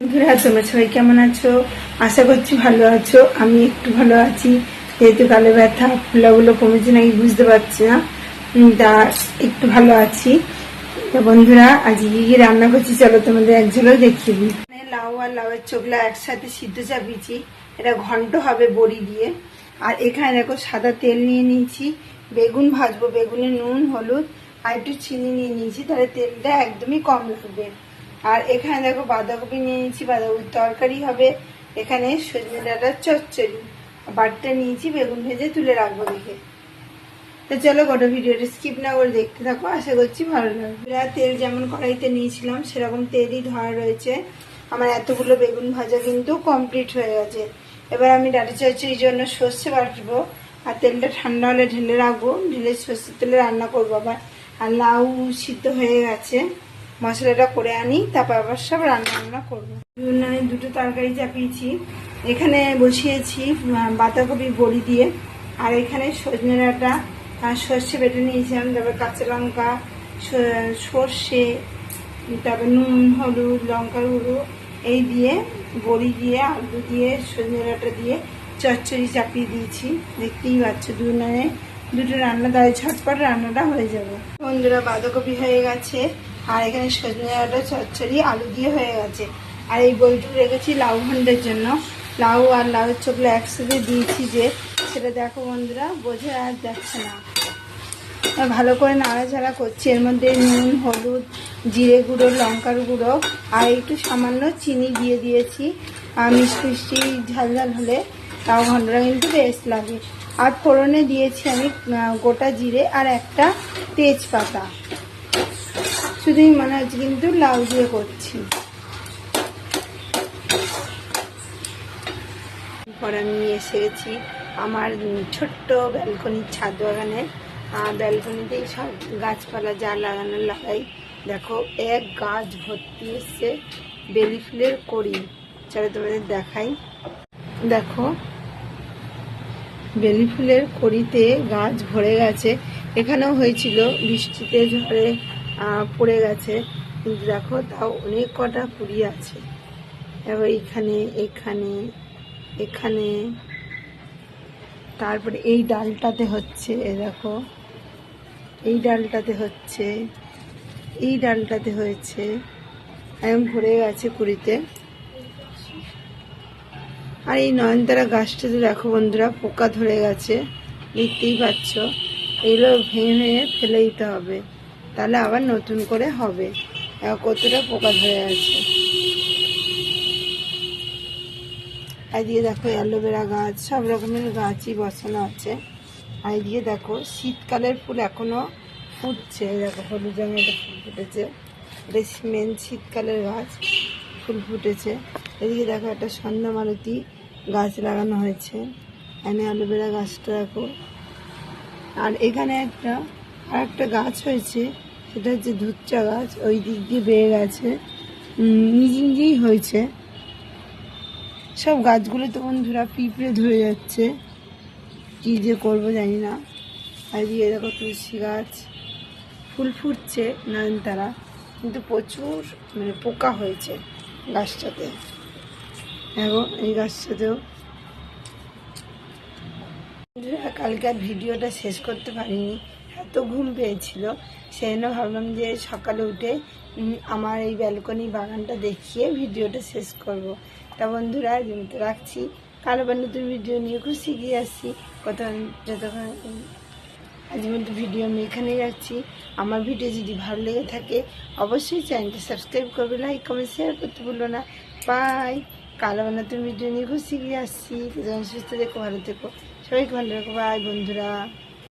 বন্ধুরা তোমরা সবাই কেমন আছো? আশা করছি ভালো আছো। আমি একটু ভালো আছি, যেহেতু গালে ব্যথা ফুলাগুলো কমেছে নাকি বুঝতে পারছি না, তা একটু ভালো আছি। তো বন্ধুরা আজকে কি রান্না করছি চলো তোমাদের এক ঝলক দেখিয়ে দিই। লাউ আর লাউয়ের চোখলা একসাথে সিদ্ধ চাপিয়েছি, এটা ঘন্ট হবে বড়ি দিয়ে। আর এখানে দেখো সাদা তেল নিয়ে নিয়েছি, বেগুন ভাজবো, বেগুনে নুন হলুদ আর একটু চিনি নিয়ে নিয়েছি, তাহলে তেলটা একদমই কম লাগবে। আর এখানে দেখো বাঁধাকপি নিয়ে নিয়েছি, বাঁধাকপির তরকারি হবে। এখানে সজনে ডাঁটার চচ্চড়ি, বাটটা নিয়েছি, বেগুন ভেজে তুলে রাখবো দেখে। তো চলো গোটা ভিডিওটা স্কিপ না করে দেখতে থাকো, আশা করছি ভালো লাগবে। তেল যেমন কড়াইতে নিয়েছিলাম সেরকম তেলই ধরা রয়েছে। আমার এতগুলো বেগুন ভাজা কিন্তু কমপ্লিট হয়ে গেছে। এবার আমি ডাঁটা চচ্চড়ির জন্য সর্ষে বাটবো, আর তেলটা ঠান্ডা হলে ঢেলে রাখবো, ঢেলে সর্ষের তেলে রান্না করবো আবার। আর লাউ সিদ্ধ হয়ে গেছে, মশলাটা করে আনি, তারপর আবার সব রান্না করবো। দুটো তরকারি চাপিয়েছি, এখানে বসিয়েছি বাঁধাকপি বড়ি দিয়ে, আর এখানে সজনে ডাঁটা আর সর্ষে বেটে নিয়েছিলাম, তারপর কাঁচা লঙ্কা, সর্ষে, তারপর নুন হলুদ লঙ্কার গুঁড়ো এই দিয়ে বড়ি দিয়ে আলু দিয়ে সজনে ডাঁটা দিয়ে চচ্চড়ি চাপিয়ে দিয়েছি। দেখতেই পাচ্ছ দুটো রান্না, তাই ঝটপট রান্নাটা হয়ে যাবে। বন্ধুরা বাঁধাকপি হয়ে গেছে, আর এখানে সজনে ডাঁটা চচ্চড়ি আলু দিয়ে হয়ে গেছে। আর এই বড়িটুকু রেখেছি লাউ ঘন্টের জন্য। লাউ আর লাউয়ের চোখলা একসাথে দিয়েছি, যে সেটা দেখো বন্ধুরা বোঝা আর যাচ্ছে না। ভালো করে নাড়াচাড়া করছি, এর মধ্যে নুন হলুদ জিরে গুঁড়ো লঙ্কার গুঁড়ো আর একটু সামান্য চিনি দিয়ে দিয়েছি। আর মিষ্টি মিষ্টি ঝাল ঝাল হলে লাউ ঘন্টটা কিন্তু বেশ লাগে। আর ফোড়নে দিয়েছি আমি গোটা জিরে আর একটা তেজপাতা, শুধুই মনে হচ্ছে কিন্তু লাউ দিয়ে করছি। পরে আমি এসে গেছি আমার ছোট্ট ব্যালকনির ছাদ বাগানে। ব্যালকনিতেই সব গাছপালা যা লাগানো লাগাই। দেখো এক গাছ ভর্তি এসছে বেলি ফুলের কড়ি, চলো তোমাদের দেখাই। দেখো বেলি ফুলের কড়িতে গাছ ভরে গেছে। এখানেও হয়েছিল, বৃষ্টিতে ঝড়ে পড়ে গেছে, কিন্তু দেখো তাও অনেক কটা কুড়ি আছে। এবার এখানে এখানে এখানে, তারপরে এই ডালটাতে হচ্ছে, দেখো এই ডালটাতে হচ্ছে, এই ডালটাতে হয়েছে, একদম ভরে গেছে কুড়িতে। আর এই নয়নতারা গাছটাতে দেখো বন্ধুরা পোকা ধরে গেছে, দেখতেই পাচ্ছ। এগুলো ভেঙে ভেঙে ফেলে দিতে হবে, তাহলে আবার নতুন করে হবে। কতটা পোকা ধরে আছে। এদিকে দেখো অ্যালোভেরা গাছ, সব রকমের গাছই বসানো আছে। আর এদিকে দেখো শীতকালের ফুল এখনো ফুটছে, দেখো হলুদ রঙের একটা ফুল ফুটেছে, এটা মেন শীতকালের গাছ, ফুল ফুটেছে। এদিকে দেখো একটা সন্ধ্যা মালতী গাছ লাগানো হয়েছে, এখানে অ্যালোভেরা গাছটা দেখো। আর এখানে আর একটা গাছ হয়েছে, সেটা হচ্ছে ধুচ্চা গাছ, ওই দিক দিয়ে বেয়ে গেছে, নিজে নিজেই হয়েছে। সব গাছগুলো তো বন্ধুরা পিঁপড়ে ধরে যাচ্ছে, কি যে করবো জানি না। আর দিয়ে দেখো তুলসী গাছ, ফুল ফুটছে নয়নতারা, কিন্তু প্রচুর পোকা হয়েছে গাছটাতে। দেখো এই গাছটাতেও। কালকে আর ভিডিওটা শেষ করতে পারিনি, এত ঘুম পেয়েছিল, সেই জন্য ভাবলাম যে সকালে উঠে আমার এই ব্যালকনি বাগানটা দেখিয়ে ভিডিওটা শেষ করব। তা বন্ধুরা রাখছি, কাল আবার নতুন ভিডিও নিয়ে খুব শিখিয়ে আসছি। যতক্ষণ আজ মধ্যে ভিডিও আমি এখানেই রাখছি। আমার ভিডিও যদি ভালো লেগে থাকে অবশ্যই চ্যানেলটা সাবস্ক্রাইব করবে, লাইক কমেন্ট শেয়ার করতে ভুলো না। বাই, কাল আবার নতুন ভিডিও নিয়ে খুব শিখিয়ে আসছি। সুস্থ থেকো, ভালো থেকো, সবাইকে ভালো রাখো। বাই বন্ধুরা।